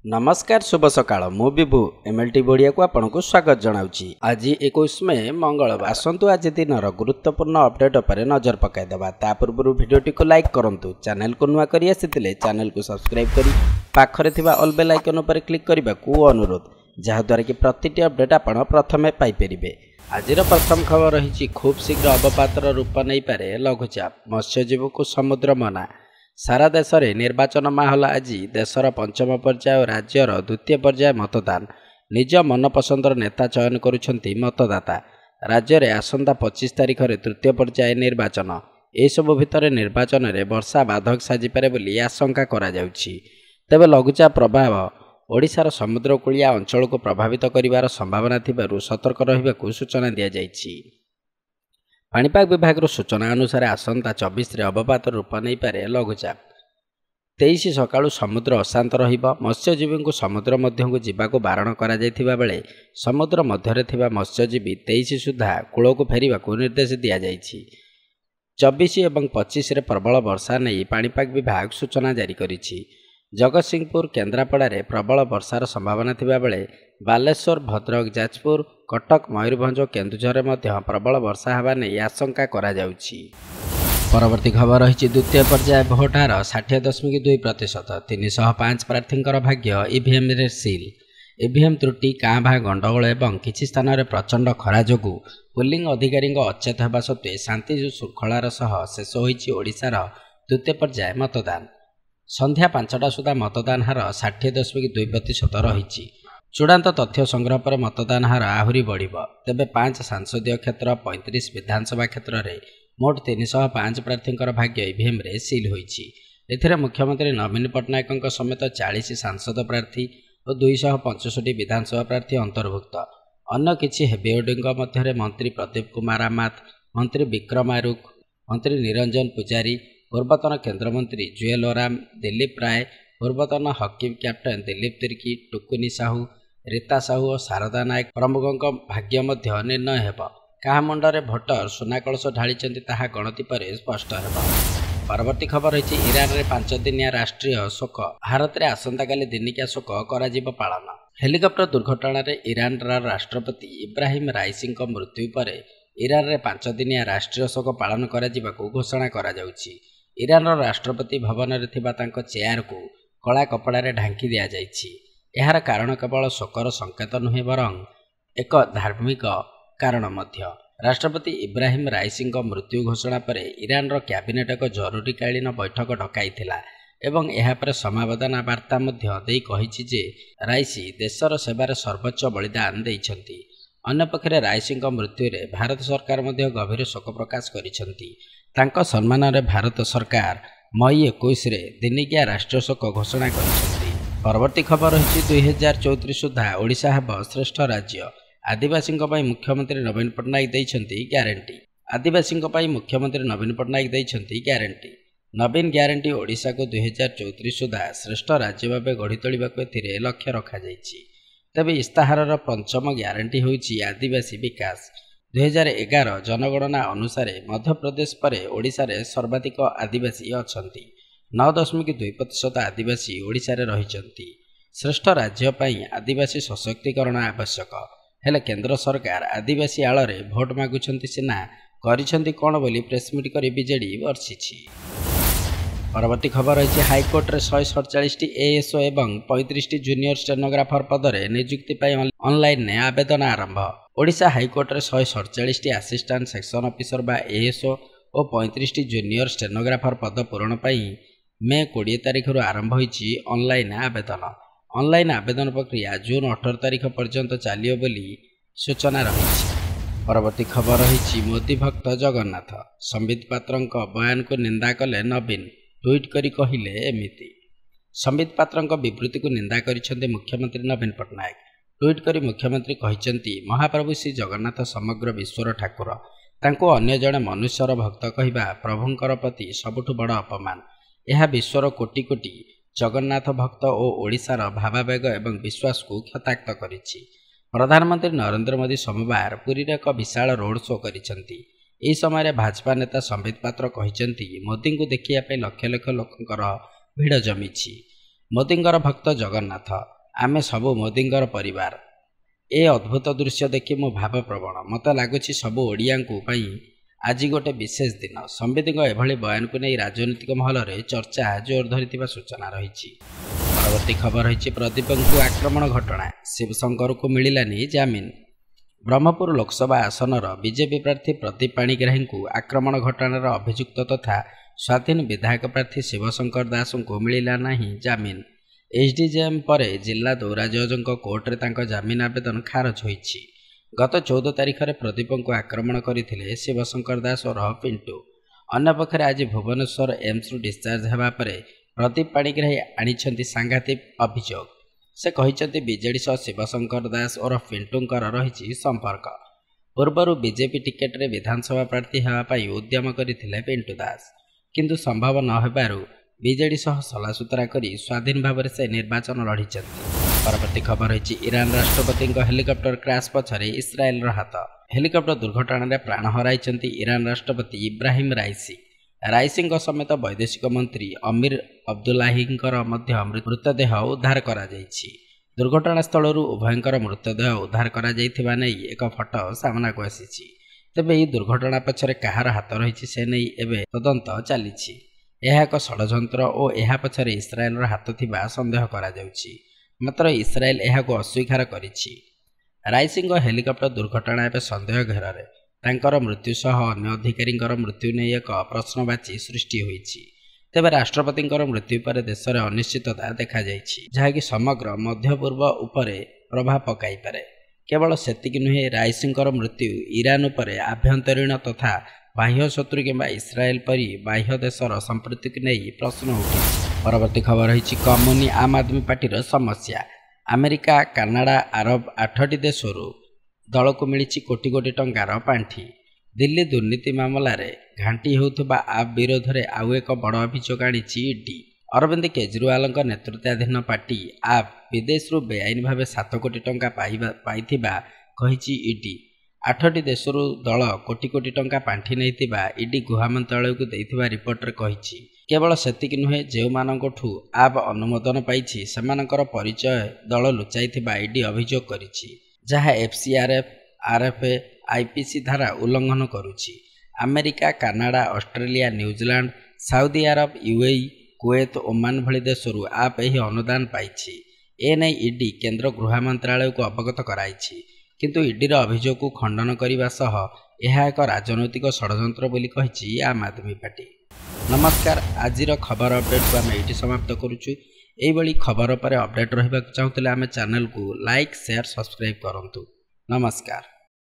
नमस्कार शुभ सकाळ मु विभु एमएलटी बढ़िया को आपन को स्वागत जनाउछि। आज 21 मे मंगलवार आसंतु आज दिनर गुरुत्वपूर्ण अपडेट पर नजर पकाई देबा। ता पूर्व वीडियोटी को लाइक करंतु, चैनल को नुआ करी आसितिले चैनल को सब्सक्राइब करी पाखरे थिबा ऑल बेल आइकन पर क्लिक करबा को अनुरोध, जहा द्वारा कि प्रतिटी अपडेट आपन प्रथमे पाई परिबे। आजिर प्रथम खबर रही खूब शीघ्र अवपातर रूप नहीं पारे लघुचाप, मत्स्यजीवी को समुद्र मना। सारा देश में निर्वाचन माहौल। आज देशर पंचम पर्याय और राज्यर द्वितीय पर्याय मतदान। निज मनपसंदर नेता चयन करुछंती मतदाता। राज्य में आसंता 25 तारिख में तृतीय पर्याय निर्वाचन। एसबू भितर निर्वाचन में वर्षा बाधक साजिपारे बोली आशंका करा जाउछि। तेबे लघुचाप प्रभाव ओडिशार समुद्रकूलिया अंचल को प्रभावित करिवार संभावना थिबारु सतर्क रहिबाकु सूचना दिया जाइछि। पाणीपाग विभाग सूचना अनुसार आसंता 24 रे अवपात रूप नहीं पारे लघुचाप। 23 सकाळु समुद्र अशांत रहिबो। मत्स्यजीवी को समुद्र मध्य को जीवाको बारण करा जायथिबा बेले समुद्र मध्यरे थिबा मत्स्यजीवी 23 सुधा कूल को फेरिबाको निर्देश दिया जाइछि। 24 एवं 25 रे प्रबल वर्षा नहीं पाणीपाग विभाग सूचना जारी करिछि। जगतसिंहपुर केन्द्रापड़ा प्रबल वर्षार संभावना थिबा बेले बालेश्वर भद्रक जाजपुर कटक मयूरभंज केन्दुझर प्रबल वर्षा हेबा नहीं आशंका करा जाउछि। परवर्ती खबर रही द्वितीय पर्याय भोट हार 60.2%। 305 प्रार्थी भाग्य ईवीएम रे सील। ईवीएम त्रुटि काँ गंडगोल एवं किछि स्थान में प्रचंड खरा जोगु पुलिंग अधिकारी अचेत होगा सत्वे शांति श्रृंखलार सह शेष होइछि ओडिशार द्वितीय पर्याय मतदान। संध्या 5टा सुधा मतदान हार 60.2% रही। चूड़ांत तथ्य संग्रह पर मतदान हार आहरी बढ़िबो। तेबे 5 सांसदीय क्षेत्र 35 विधानसभा क्षेत्र में मोट 305 प्रार्थी भाग्य ईवीएम रे सील होइछि। एथिरे मुख्यमंत्री नवीन पट्टनायक समेत 40 सांसद प्रार्थी और 265 विधानसभा प्रार्थी अंतर्भुक्त। अन्य किछि हेविओडिंग मध्य मंत्री प्रदीप कुमार आमात, मंत्री विक्रम आरुख, मंत्री निरंजन पुजारी, पूर्वतन केन्द्रमंत्री जुएल ओराम, दिलीप राय, पूर्वतन हॉकी कैप्टेन दिलीप तिर्की, टुकुनी साहू, रीता साहू और शारदा नायक प्रमुखों भाग्य मध्य निर्णय हेब। क्या मुंडे भोटर सुना कलश ढाली ताहा गणति पर स्पष्ट हेब। परवर्ती खबर रही इरान में 5 दिनिया राष्ट्रीय शोक। भारत में आसंता काली दिनिकिया शोक कर पालन। हेलिकप्टर दुर्घटना इरान राष्ट्रपति इब्राहिम राइसी मृत्यु पर इरान में 5 दिनिया राष्ट्रीय शोक पालन कर घोषणा करा जाउछि। इरान राष्ट्रपति भवन में थिबा तांको चेयर को कला कपड़ा ढांकी दिया जाइछि। एहार कारण केवल शोकर संकेत नुहे बरं एक धार्मिक कारण मध्य। राष्ट्रपति इब्राहिम राइसी मृत्यु घोषणा पर इरान कैबिनेट एक जरूरीकालीन बैठक डकाइथिला एवं एहा पर समावेदना वार्ता मध्य देई कहिछि जे राइसी देशर सेवार सर्वोच्च बलिदान देइछन्ति। अन्य पक्षरे राइसी मृत्यु रे भारत सरकार मध्य गभीर शोक प्रकाश करिछन्ति। तांको सम्मान रे भारत सरकार मई 21 रे दिनिकिया राष्ट्रीय शोक घोषणा करिछन्ति। परवर्ती खबर रही 2034 सुधा ओडिशा हेब श्रेष्ठ राज्य। आदिवासी मुख्यमंत्री नवीन पट्टनायक दैछन्ति ग्यारंटी। आदिवासी मुख्यमंत्री नवीन पट्टनायक दैछन्ति ग्यारंटी। नवीन ग्यारंटी ओडिशा को 2034 सुधा श्रेष्ठ राज्य भाव गढ़ी तोलिबाको एथिरे लक्ष्य रखा जाइछि। तबे इस्ताहारर पंचम ग्यारंटी होइछि आदिवासी विकास। 2011 जनगणना अनुसार मध्य प्रदेश पर ओडिशा रे सर्वाधिक आदिवासी अछन्ति। 9.2% आदिवासी ओडिशा रे रहिछन्ति। श्रेष्ठ राज्य पई आदिवासी सशक्तिकरण आवश्यक। हेले केंद्र सरकार आदिवासी आड़ रे भोट मागुछन्ति सिना करिछन्ति कोन बोली प्रेसमिट करी बीजेडी वर्षिछि। परवर्ती खबर रही हाईकोर्ट रे 147 एएसओ एवं 35 जूनियर स्टेनोग्राफर पदरे नियुक्ति पाई ऑनलाइन ने आवेदन आरंभ। ओडिशा हाईकोर्ट रे 147 असिस्टेंट सेक्शन ऑफिसर बा एएसओ और 35 जूनियर स्टेनोग्राफर पद पूरण पाई मे 20 तारिख आरंभ होइछि ऑनलाइन आवेदन। ऑनलाइन आवेदन प्रक्रिया जून 18 तारिख पर्यंत चलियो बोली सूचना रही। परवर्ती खबर रही मोदी भक्त जगन्नाथ। संबित पात्रंक बयान को निंदा कले नवीन। ट्वीट करी कहिले एमिति। संबित पात्रंक विवृत्ति को निंदा करिसेंते मुख्यमंत्री नवीन पट्टनायक। ट्वीट करी मुख्यमंत्री कहिसेंती महाप्रभु श्री जगन्नाथ समग्र विश्वर ठाकुर। तांको अन्य जड़े मनुष्यर भक्त कहिबा प्रभुंकर प्रति सबुठु बड़ अपमान। यह विश्वर कोटि कोटि जगन्नाथ भक्त और ओडिशार भावावेग एवं विश्वास को क्षताक्त करिछि। प्रधानमंत्री नरेंद्र मोदी सोमवार पुरी रे एक विशाल रोड शो करिसेंती। एही समय भाजपा नेता संबित पात्र कहिसेंती मोदी को देखिया पे लक्ष लक्ष लोकंकर भिड़ जमिछि। ମୋଦିଙ୍କର ଭକ୍ତ ଜଗନ୍ନାଥ, ଆମେ ସବୁ ମୋଦିଙ୍କର ପରିବାର। ଏ ଅଦ୍ଭୁତ ଦୃଶ୍ୟ ଦେଖି ମୁଁ ଭାବପ୍ରବଣ। ମୋତେ ଲାଗୁଛି ସବୁ ଓଡ଼ିଆଙ୍କୁ ପାଇଁ ଆଜି ଗୋଟେ ବିଶେଷ ଦିନ। ସମ୍ବିତଙ୍କ ଏଭଳି ବୟାନକୁ ନେଇ ରାଜନୈତିକ ମହଲରେ ଚର୍ଚ୍ଚା ଜୋର ଧରିଥିବା ସୂଚନା ରହିଛି। ପରବର୍ତ୍ତୀ ଖବର ରହିଛି ପ୍ରଦୀପଙ୍କୁ ଆକ୍ରମଣ ଘଟଣା। ଶିବଶଙ୍କରଙ୍କୁ ମିଳିଲାନି ଜାମିନ। ବ୍ରହ୍ମପୁର ଲୋକସଭା ଆସନର ବିଜେପି ପ୍ରାର୍ଥୀ ପ୍ରଦୀପ ପାଣିଗ୍ରାହୀଙ୍କୁ ଆକ୍ରମଣ ଘଟଣାର ଅଭିଯୁକ୍ତ ତଥା ସ୍ୱାଧୀନ ବିଧାୟକ ପ୍ରାର୍ଥୀ ଶିବଶଙ୍କର ଦାସଙ୍କୁ ମିଳିଲା ନାହିଁ ଜାମିନ। ଏସ୍ଡିଜେଏମ୍ ପରେ ଜିଲ୍ଲା ଦୌରା ଜଜଙ୍କ କୋର୍ଟରେ ତାଙ୍କ ଜାମିନ ଆବେଦନ ଖାରଜ ହୋଇଛି। ଗତ 14 ତାରିଖରେ ପ୍ରଦୀପଙ୍କୁ ଆକ୍ରମଣ କରିଥିଲେ ଶିବଶଙ୍କର ଦାସ ଓରଫ ପିଣ୍ଟୁ। ଅନ୍ୟପକ୍ଷରେ ଆଜି ଭୁବନେଶ୍ୱର ଏମ୍ସରୁ ଡିସ୍ଚାର୍ଜ ହେବା ପରେ ପ୍ରଦୀପ ପାଣିଗ୍ରାହୀ ଆଣିଛନ୍ତି ସାଂଘାତିକ ଅଭିଯୋଗ। ସେ କହିଛନ୍ତି ବିଜେଡି ସହ ଶିବଶଙ୍କର ଦାସ ଓରଫ ପିଣ୍ଟୁଙ୍କର ରହିଛି ସମ୍ପର୍କ। ପୂର୍ବରୁ ବିଜେପି ଟିକେଟରେ ବିଧାନସଭା ପ୍ରାର୍ଥୀ ହେବା ପାଇଁ ଉଦ୍ୟମ କରିଥିଲେ ପିଣ୍ଟୁ ଦାସ, କିନ୍ତୁ ସମ୍ଭବ ନ ହେବାରୁ ବିଜେଡି ସହ ସଲାସୁତରା କରି ସ୍ୱାଧୀନ ଭାବରେ ସେ ନିର୍ବାଚନ ଲଢ଼ିଛନ୍ତି। ପରବର୍ତ୍ତୀ ଖବର ରହିଛି ଇରାନ ରାଷ୍ଟ୍ରପତିଙ୍କ ହେଲିକପ୍ଟର କ୍ରାସ୍ ପଛରେ ଇସ୍ରାଏଲର ହାତ। ହେଲିକପ୍ଟର ଦୁର୍ଘଟଣାରେ ପ୍ରାଣ ହରାଇଛନ୍ତି ଇରାନ ରାଷ୍ଟ୍ରପତି ଇବ୍ରାହିମ ରାଇସି। ରାଇସିଙ୍କ ସମେତ ବୈଦେଶିକ ମନ୍ତ୍ରୀ ଅମିର ଅବଦୁଲ୍ଲାହିଙ୍କର ମଧ୍ୟ ମୃତଦେହ ଉଦ୍ଧାର କରାଯାଇଛି। ଦୁର୍ଘଟଣାସ୍ଥଳରୁ ଉଭୟଙ୍କର ମୃତଦେହ ଉଦ୍ଧାର କରାଯାଇଥିବା ନେଇ ଏକ ଫଟୋ ସାମ୍ନାକୁ ଆସିଛି। ତେବେ ଏହି ଦୁର୍ଘଟଣା ପଛରେ କାହାର ହାତ ରହିଛି ସେ ନେଇ ଏବେ ତଦନ୍ତ ଚାଲିଛି। ଏହା ଏକ ଷଡ଼ଯନ୍ତ୍ର ଓ ଏହା ପଛରେ ଇସ୍ରାଏଲର ହାତ ଥିବା ସନ୍ଦେହ କରାଯାଉଛି। ମାତ୍ର ଇସ୍ରାଏଲ ଏହାକୁ ଅସ୍ୱୀକାର କରିଛି। ରାଇସିଙ୍କ ହେଲିକପ୍ଟର ଦୁର୍ଘଟଣା ଏବେ ସନ୍ଦେହ ଘେରରେ। ତାଙ୍କର ମୃତ୍ୟୁ ସହ ଅନ୍ୟ ଅଧିକାରୀଙ୍କର ମୃତ୍ୟୁ ନେଇ ଏକ ପ୍ରଶ୍ନବାଚୀ ସୃଷ୍ଟି ହୋଇଛି। ତେବେ ରାଷ୍ଟ୍ରପତିଙ୍କର ମୃତ୍ୟୁ ପରେ ଦେଶରେ ଅନିଶ୍ଚିତତା ଦେଖାଯାଇଛି, ଯାହାକି ସମଗ୍ର ମଧ୍ୟପୂର୍ବ ଉପରେ ପ୍ରଭାବ ପକାଇପାରେ। କେବଳ ସେତିକି ନୁହେଁ, ରାଇସିଙ୍କର ମୃତ୍ୟୁ ଇରାନ ଉପରେ ଆଭ୍ୟନ୍ତରୀଣ ତଥା ବାହ୍ୟ ଶତ୍ରୁ କିମ୍ବା ଇସ୍ରାଏଲ ପରି ବାହ୍ୟ ଦେଶର ସମ୍ପୃକ୍ତିକୁ ନେଇ ପ୍ରଶ୍ନ ଉଠିଛି। ପରବର୍ତ୍ତୀ ଖବର ରହିଛି କମୁନି ଆମ୍ ଆଦମୀ ପାର୍ଟିର ସମସ୍ୟା। ଆମେରିକା, କାନାଡ଼ା, ଆରବ 8ଟି ଦେଶରୁ ଦଳକୁ ମିଳିଛି କୋଟି କୋଟି ଟଙ୍କାର ପାଣ୍ଠି। ଦିଲ୍ଲୀ ଦୁର୍ନୀତି ମାମଲାରେ ଘାଣ୍ଟି ହେଉଥିବା ଆପ୍ ବିରୋଧରେ ଆଉ ଏକ ବଡ଼ ଅଭିଯୋଗ ଆଣିଛି ଇଡି। ଅରବିନ୍ଦ କେଜରିୱାଲଙ୍କ ନେତୃତ୍ୱାଧୀନ ପାର୍ଟି ଆପ୍ ବିଦେଶରୁ ବେଆଇନ ଭାବେ 7 କୋଟି ଟଙ୍କା ପାଇଥିବା କହିଛି ଇଡି। 8ଟି ଦେଶରୁ ଦଳ କୋଟି କୋଟି ଟଙ୍କା ପାଣ୍ଠି ନେଇଥିବା ଇଡି ଗୃହ ମନ୍ତ୍ରାଳୟକୁ ଦେଇଥିବା ରିପୋର୍ଟରେ କହିଛି। କେବଳ ସେତିକି ନୁହେଁ, ଯେଉଁମାନଙ୍କଠୁ ଆପ୍ ଅନୁମୋଦନ ପାଇଛି ସେମାନଙ୍କର ପରିଚୟ ଦଳ ଲୁଚାଇଥିବା ଇଡି ଅଭିଯୋଗ କରିଛି, ଯାହା ଏଫ୍ସିଆର୍ଏଫ୍, ଆର୍ଏଫ୍ଏ, ଆଇପିସି ଧାରା ଉଲ୍ଲଂଘନ କରୁଛି। America, Canada, Australia, New Zealand, Saudi Arab, UAE, Kuwait, Oman ଭଳି ଦେଶରୁ ଆପ୍ ଏହି ଅନୁଦାନ ପାଇଛି। ଏନେଇ ଇଡି କେନ୍ଦ୍ର ଗୃହ ମନ୍ତ୍ରାଳୟକୁ ଅବଗତ କରାଇଛି। କିନ୍ତୁ ଇଡିର ଅଭିଯୋଗକୁ ଖଣ୍ଡନ କରିବା ସହ ଏହା ଏକ ରାଜନୈତିକ ଷଡ଼ଯନ୍ତ୍ର ବୋଲି କହିଛି ଆମ୍ ଆଦମୀ ପାର୍ଟି। ନମସ୍କାର, ଆଜିର ଖବର ଅପଡେଟ୍କୁ ଆମେ ଏଇଠି ସମାପ୍ତ କରୁଛୁ। ଏହିଭଳି ଖବର ଉପରେ ଅପଡେଟ୍ ରହିବାକୁ ଚାହୁଁଥିଲେ ଆମେ ଚ୍ୟାନେଲକୁ ଲାଇକ୍, ସେୟାର, ସବସ୍କ୍ରାଇବ୍ କରନ୍ତୁ। ନମସ୍କାର।